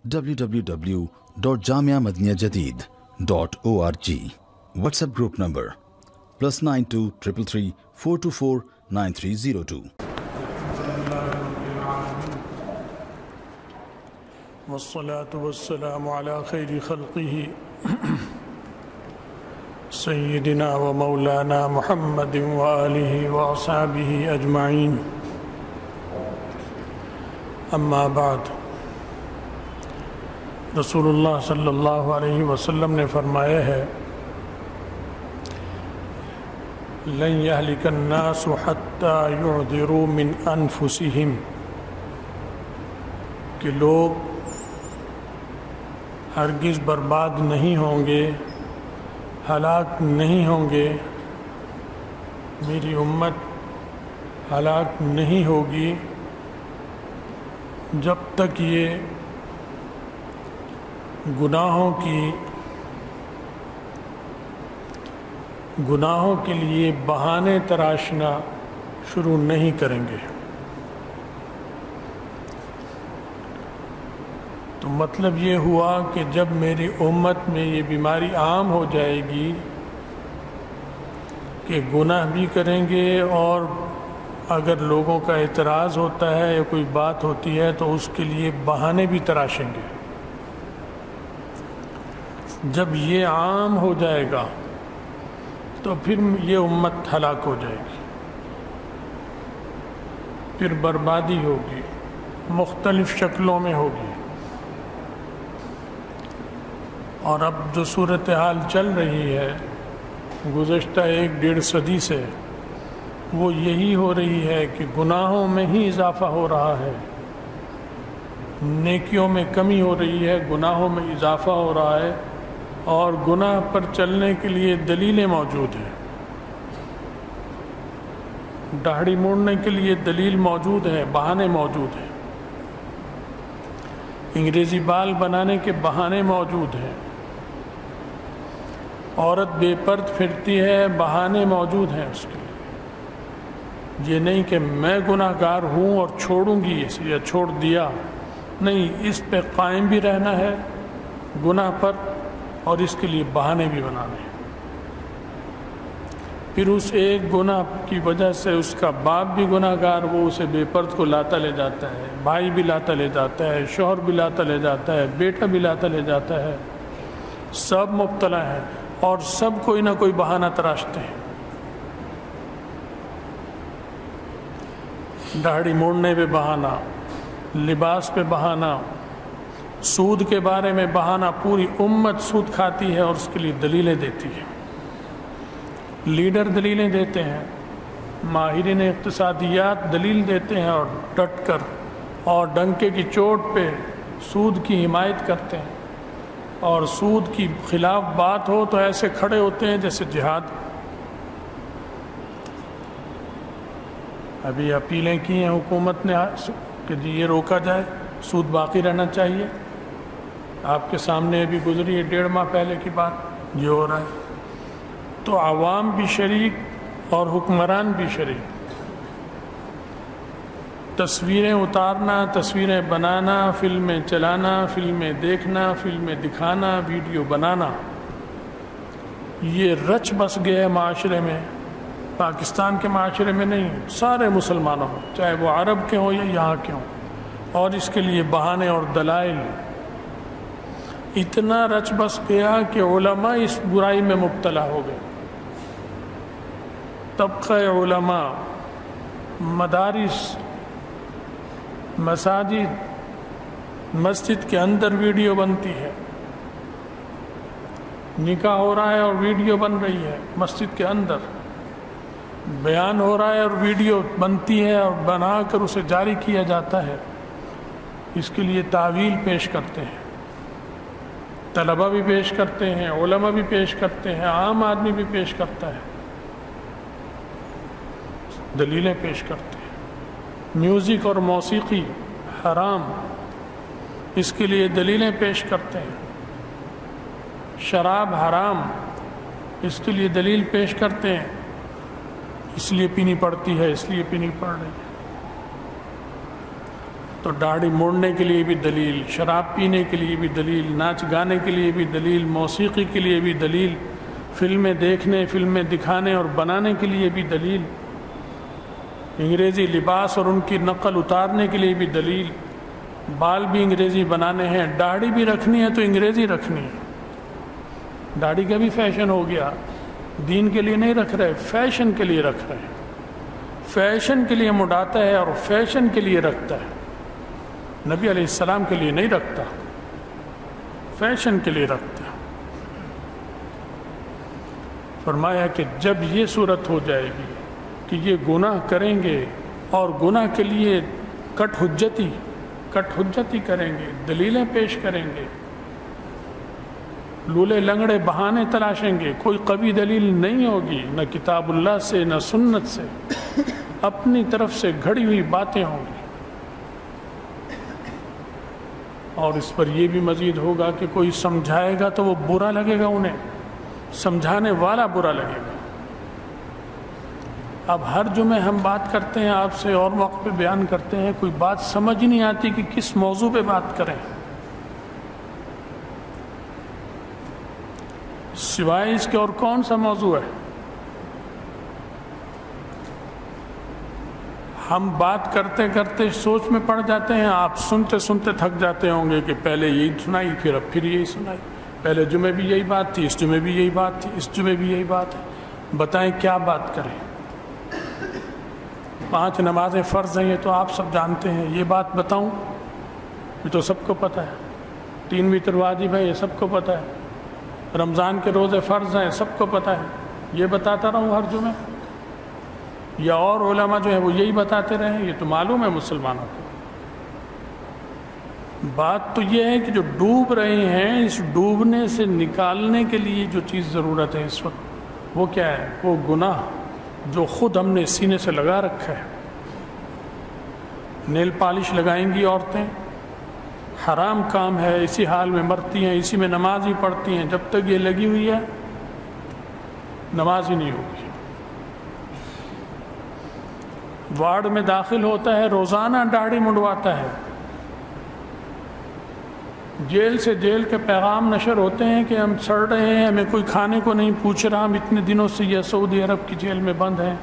www.jamiamadiniyajadid.org. WhatsApp group number +92 333 424 9302. والصلاة والسلام على خير خلقه سيدنا ومولانا محمد وآله وأصحابه أجمعين. اما بعد، رسول اللہ صلی اللہ علیہ وسلم نے فرمایا ہے لن يهلك الناس حتى يعذروا من انفسهم، کہ لوگ ہرگز برباد نہیں ہوں گے، ہلاک نہیں ہوں گے، میری امت ہلاک نہیں ہوگی جب تک یہ گناہوں کے لیے بہانے تراشنا شروع نہیں کریں گے۔ تو مطلب یہ ہوا کہ جب میری امت میں یہ بیماری عام ہو جائے گی کہ گناہ بھی کریں گے، اور اگر لوگوں کا اعتراض ہوتا ہے یا کوئی بات ہوتی ہے تو اس کے لیے بہانے بھی تراشیں گے۔ جب یہ عام ہو جائے گا تو پھر یہ امت ہلاک ہو جائے گی، پھر بربادی ہوگی، مختلف شکلوں میں ہوگی۔ اور اب جو صورتحال چل رہی ہے گزشتہ 1-1.5 صدی سے، وہ یہی ہو رہی ہے کہ گناہوں میں ہی اضافہ ہو رہا ہے، نیکیوں میں کمی ہو رہی ہے، گناہوں میں اضافہ ہو رہا ہے، اور گناہ پر چلنے کے لیے دلیلیں موجود ہیں، داڑھی موڑنے کے لیے دلیل موجود ہے، بہانے موجود ہیں، انگریزی بال بنانے کے بہانے موجود ہیں، عورت بے پرد پھرتی ہے، بہانے موجود ہیں اس کے لیے۔ یہ نہیں کہ میں گناہ گار ہوں اور چھوڑوں گی اسے یا چھوڑ دیا، نہیں، اس پہ قائم بھی رہنا ہے گناہ پر، اور اس کے لیے بہانے بھی بنانے ہیں۔ پھر اس ایک گناہ کی وجہ سے اس کا باپ بھی گناہ گار، وہ اسے بے پرد کو لاتا لے جاتا ہے، بھائی بھی لاتا لے جاتا ہے، شوہر بھی لاتا لے جاتا ہے، بیٹا بھی لاتا لے جاتا ہے، سب مبتلا ہیں، اور سب کوئی نہ کوئی بہانہ تراشتے ہیں۔ داڑھی موڑنے پہ بہانہ، لباس پہ بہانہ، سود کے بارے میں بہانہ، پوری امت سود کھاتی ہے اور اس کے لیے دلیلیں دیتی ہے، لیڈر دلیلیں دیتے ہیں، ماہرین اقتصادیات دلیل دیتے ہیں، اور ڈٹ کر اور ڈنکے کی چوٹ پہ سود کی حمایت کرتے ہیں، اور سود کی خلاف بات ہو تو ایسے کھڑے ہوتے ہیں جیسے جہاد۔ ابھی اپیلیں کی ہیں حکومت نے کہ جی یہ روکا جائے، سود باقی رہنا چاہیے۔ آپ کے سامنے ابھی گزری ہے 1.5 ماہ پہلے کی بات، یہ ہو رہا ہے۔ تو عوام بھی شریک اور حکمران بھی شریک، تصویریں اتارنا، تصویریں بنانا، فلمیں چلانا، فلمیں دیکھنا، فلمیں دکھانا، ویڈیو بنانا، یہ رچ بس گیا ہے معاشرے میں، پاکستان کے معاشرے میں نہیں، سارے مسلمانوں میں، چاہے وہ عرب کے ہوں یا یہاں کے ہوں، اور اس کے لیے بہانے اور دلائل اتنا رچ بس گیا کہ علماء اس برائی میں مبتلا ہو گئے۔ طبقہ علماء، مدارس، مساجد، مسجد کے اندر ویڈیو بنتی ہے، نکاح ہو رہا ہے اور ویڈیو بن رہی ہے، مسجد کے اندر بیان ہو رہا ہے اور ویڈیو بنتی ہے اور بنا کر اسے جاری کیا جاتا ہے۔ اس کے لیے تعویل پیش کرتے ہیں، طلبہ بھی پیش کرتے ہیں، علماء بھی پیش کرتے ہیں، عام آدمی بھی پیش کرتا ہے، دلیلیں پیش کرتے ہیں۔ میوزک اور موسیقی حرام، اس کے لیے دلیلیں پیش کرتے ہیں۔ شراب حرام، اس کے لیے دلیل پیش کرتے ہیں، اس لیے پینی پڑتی ہے، اس لیے پینی پڑ رہی ہے۔ تو داڑھی موڑنے کے لیے بھی دلیل، شراب پینے کے لیے بھی دلیل، ناچ گانے کے لیے بھی دلیل، موسیقی کے لیے بھی دلیل، فلمیں دیکھنے، فلمیں دکھانے اور بنانے کے لیے بھی دلیل، انگریزی لباس اور ان کی نقل اتارنے کے لیے بھی دلیل، بال بھی انگریزی بنانے ہیں، داڑھی بھی رکھنی ہے تو انگریزی رکھنی ہے۔ داڑھی کا بھی فیشن ہو گیا، دین کے لیے نہیں رکھ رہے، فیشن کے لیے رکھ رہے ہیں، فیشن کے لیے مڈاتا ہے اور فیشن کے لیے رکھتا ہے، نبی علیہ السلام کے لیے نہیں رکھتا، فیشن کے لیے رکھتا ہے۔ فرمایا کہ جب یہ صورت ہو جائے گی کہ یہ گناہ کریں گے اور گناہ کے لیے کٹ حجتی کریں گے، دلیلیں پیش کریں گے، لولے لنگڑے بہانے تلاشیں گے، کوئی قوی دلیل نہیں ہوگی، نہ کتاب اللہ سے نہ سنت سے، اپنی طرف سے گھڑی ہوئی باتیں ہوں گی۔ اور اس پر یہ بھی مزید ہوگا کہ کوئی سمجھائے گا تو وہ برا لگے گا، انہیں سمجھانے والا برا لگے گا۔ اب ہر جمعے ہم بات کرتے ہیں آپ سے اور موقع پہ بیان کرتے ہیں، کوئی بات سمجھ نہیں آتی کہ کس موضوع پہ بات کریں، سوائے اس کے اور کون سا موضوع ہے؟ ہم بات کرتے کرتے سوچ میں پڑ جاتے ہیں، آپ سنتے سنتے تھک جاتے ہوں گے کہ پہلے یہی سنائی پھر یہی سنائی، پہلے جمعے بھی یہی بات تھی، اس جمعے بھی یہی بات تھی، اس جمعے بھی یہی بات ہے، بتائیں کیا بات کریں؟ 5 نمازیں فرض ہیں، یہ تو آپ سب جانتے ہیں، یہ بات بتاؤں؟ یہ تو سب کو پتہ ہے۔ 3 وتر واجب ہے، یہ سب کو پتہ ہے۔ رمضان کے روزے فرض ہیں، سب کو پتہ ہے، یہ بتاتا رہوں ہر جمعے؟ یا اور علماء جو ہے وہ یہی بتاتے رہیں؟ یہ تو معلوم ہے مسلمانوں کو۔ بات تو یہ ہے کہ جو ڈوب رہے ہیں، اس ڈوبنے سے نکالنے کے لیے جو چیز ضرورت ہے اس وقت، وہ کیا ہے؟ وہ گناہ جو خود ہم نے سینے سے لگا رکھا ہے۔ نیل پالش لگائیں گی عورتیں، حرام کام ہے، اسی حال میں مرتی ہیں، اسی میں نماز ہی پڑھتی ہیں، جب تک یہ لگی ہوئی ہے نماز ہی نہیں ہوگی۔ وارڈ میں داخل ہوتا ہے، روزانہ داڑھی منڈواتا ہے، جیل سے جیل کے پیغام نشر ہوتے ہیں کہ ہم سڑ رہے ہیں، ہمیں کوئی کھانے کو نہیں پوچھ رہا، ہم اتنے دنوں سے یہ سعودی عرب کی جیل میں بند ہیں،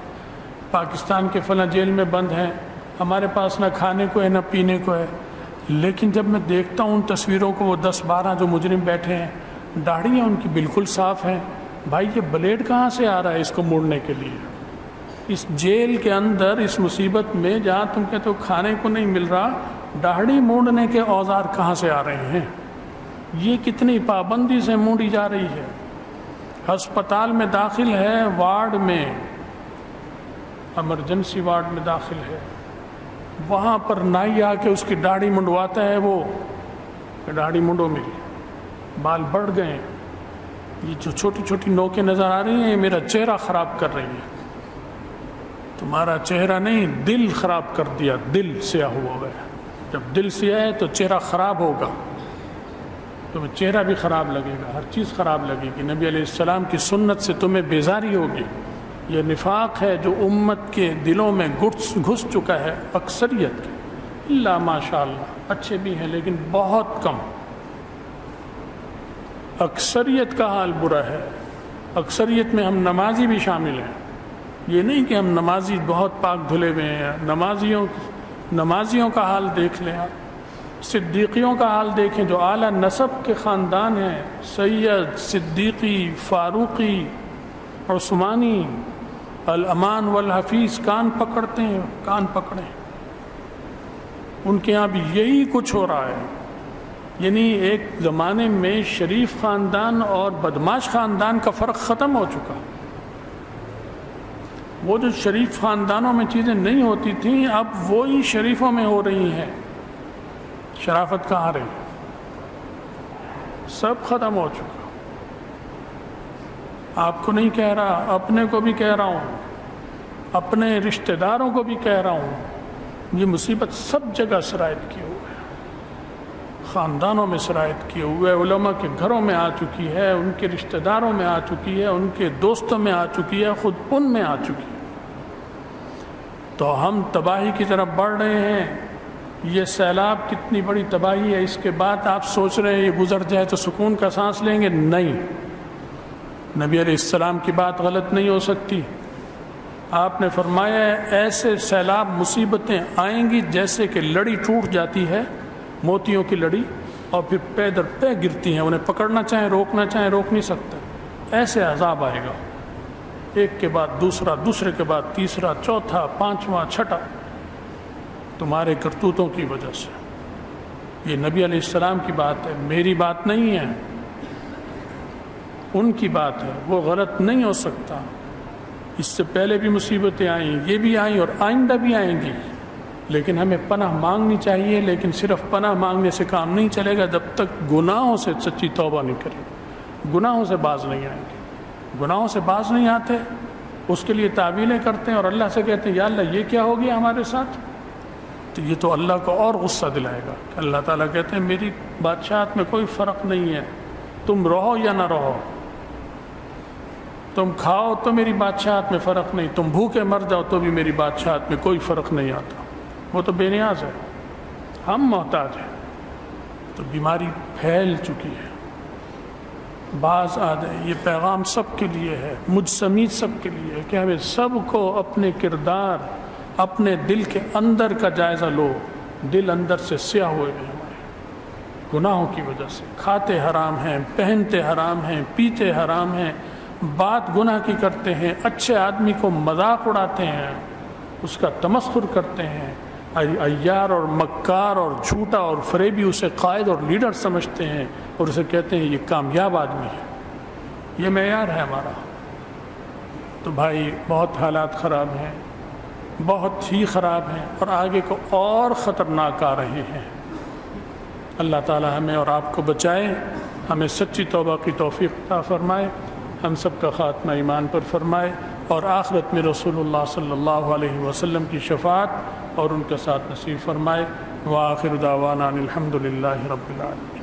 پاکستان کے فلاں جیل میں بند ہیں، ہمارے پاس نہ کھانے کو ہے نہ پینے کو ہے۔ لیکن جب میں دیکھتا ہوں ان تصویروں کو، وہ 10-12 جو مجرم بیٹھے ہیں، داڑھیاں ان کی بالکل صاف ہیں، بھائی یہ بلیڈ کہاں سے آ رہا ہے اس کو موڑنے کے لیے؟ اس جیل کے اندر، اس مصیبت میں جہاں تم کہتے ہو کھانے کو نہیں مل رہا، داڑھی موڑنے کے اوزار کہاں سے آ رہے ہیں؟ یہ کتنی پابندی سے موڑی جا رہی ہے۔ ہسپتال میں داخل ہے، وارڈ میں، ایمرجنسی وارڈ میں داخل ہے، وہاں پر نائی آ کے اس کی داڑھی منڈواتا ہے، وہ داڑھی منڈو میری، بال بڑھ گئے، یہ جو چھوٹی چھوٹی نوکیں نظر آ رہی ہیں یہ میرا چہرہ خراب کر رہی ہیں۔ تمہارا چہرہ نہیں، دل خراب کر دیا، دل سیاہ ہوا ہے۔ جب دل سیاہ ہے تو چہرہ خراب ہوگا، تمہیں چہرہ بھی خراب لگے گا، ہر چیز خراب لگے گی، نبی علیہ السلام کی سنت سے تمہیں بیزاری ہوگی۔ یہ نفاق ہے جو امت کے دلوں میں گھس چکا ہے، اکثریت کے، اللہ ماشاء اللہ اچھے بھی ہیں لیکن بہت کم۔ اکثریت کا حال برا ہے، اکثریت میں ہم نمازی بھی شامل ہیں۔ یہ نہیں کہ ہم نمازی بہت پاک دھلے ہوئے ہیں، نمازیوں کا حال دیکھ لیں، صدیقیوں کا حال دیکھیں جو اعلیٰ نسب کے خاندان ہیں، سید، صدیقی، فاروقی، عثمانی، الامان والحفیظ، کان پکڑتے ہیں، کان پکڑیں، ان کے ہاں بھی یہی کچھ ہو رہا ہے۔ یعنی ایک زمانے میں شریف خاندان اور بدماش خاندان کا فرق ختم ہو چکا۔ وہ جو شریف خاندانوں میں چیزیں نہیں ہوتی تھیں اب وہی شریفوں میں ہو رہی ہیں۔ شرافت کہاں رہی؟ سب ختم ہو چکا۔ آپ کو نہیں کہہ رہا، اپنے کو بھی کہہ رہا ہوں، اپنے رشتہ داروں کو بھی کہہ رہا ہوں، یہ مصیبت سب جگہ سرایت کیے ہوئے ہے، خاندانوں میں سرایت کیے ہوئے، علماء کے گھروں میں آ چکی ہے، ان کے رشتہ داروں میں آ چکی ہے، ان کے دوستوں میں آ چکی ہے، خود ان میں آ چکی ہے۔ تو ہم تباہی کی طرف بڑھ رہے ہیں، یہ سیلاب کتنی بڑی تباہی ہے، اس کے بعد آپ سوچ رہے ہیں یہ گزر جائے تو سکون کا سانس لیں گے؟ نہیں، نبی علیہ السلام کی بات غلط نہیں ہو سکتی۔ آپ نے فرمایا ہے ایسے سیلاب مصیبتیں آئیں گی جیسے کہ لڑی ٹوٹ جاتی ہے، موتیوں کی لڑی، اور پھر پے در پے گرتی ہیں، انہیں پکڑنا چاہیں روکنا چاہیں روک نہیں سکتا، ایسے عذاب آئے گا، ایک کے بعد دوسرا، دوسرے کے بعد تیسرا، چوتھا، پانچواں، چھٹا، تمہارے کرتوتوں کی وجہ سے۔ یہ نبی علیہ السلام کی بات ہے، میری بات نہیں ہے، ان کی بات ہے، وہ غلط نہیں ہو سکتا۔ اس سے پہلے بھی مصیبتیں آئیں، یہ بھی آئیں اور آئندہ بھی آئیں گی، لیکن ہمیں پناہ مانگنی چاہیے، لیکن صرف پناہ مانگنے سے کام نہیں چلے گا جب تک گناہوں سے سچی توبہ نہیں کریں گے، گناہوں سے باز نہیں آئیں گے، گناہوں سے باز نہیں آتے، اس کے لیے تعویلیں کرتے ہیں اور اللہ سے کہتے ہیں یا اللہ یہ کیا ہو گیا ہمارے ساتھ، تو یہ تو اللہ کو اور غصہ دلائے گا کہ اللہ تعالیٰ کہتے ہیں میری بادشاہت میں کوئی فرق نہیں ہے، تم رہو یا نہ رہو، تم کھاؤ تو میری بادشاہت میں فرق نہیں، تم بھوکے مر جاؤ تو بھی میری بادشاہت میں کوئی فرق نہیں آتا، وہ تو بے نیاز ہے، ہم محتاج ہیں۔ تو بیماری پھیل چکی ہے، باز آ جائے، یہ پیغام سب کے لیے ہے، مجھ سمیت سب کے لیے ہے کہ ہمیں سب کو اپنے کردار، اپنے دل کے اندر کا جائزہ لو، دل اندر سے سیاہ ہوئے ہیں ہمارے گناہوں کی وجہ سے، کھاتے حرام ہیں، پہنتے حرام ہیں، پیتے حرام ہیں، بات گناہ کی کرتے ہیں، اچھے آدمی کو مذاق اڑاتے ہیں، اس کا تمسخر کرتے ہیں، عیار اور مکار اور جھوٹا اور فریبی اسے قائد اور لیڈر سمجھتے ہیں اور اسے کہتے ہیں یہ کامیاب آدمی ہے، یہ معیار ہے ہمارا۔ تو بھائی بہت حالات خراب ہیں، بہت ہی خراب ہیں، اور آگے کو اور خطرناک آ رہے ہیں۔ اللہ تعالی ہمیں اور آپ کو بچائے، ہمیں سچی توبہ کی توفیق عطا فرمائے، ہم سب کا خاتمہ ایمان پر فرمائے، اور آخرت میں رسول اللہ صلی اللہ علیہ وسلم کی شفاعت اور ان کے ساتھ نصیب فرمائے۔ وآخر دعوانا الحمد للہ رب العالمین۔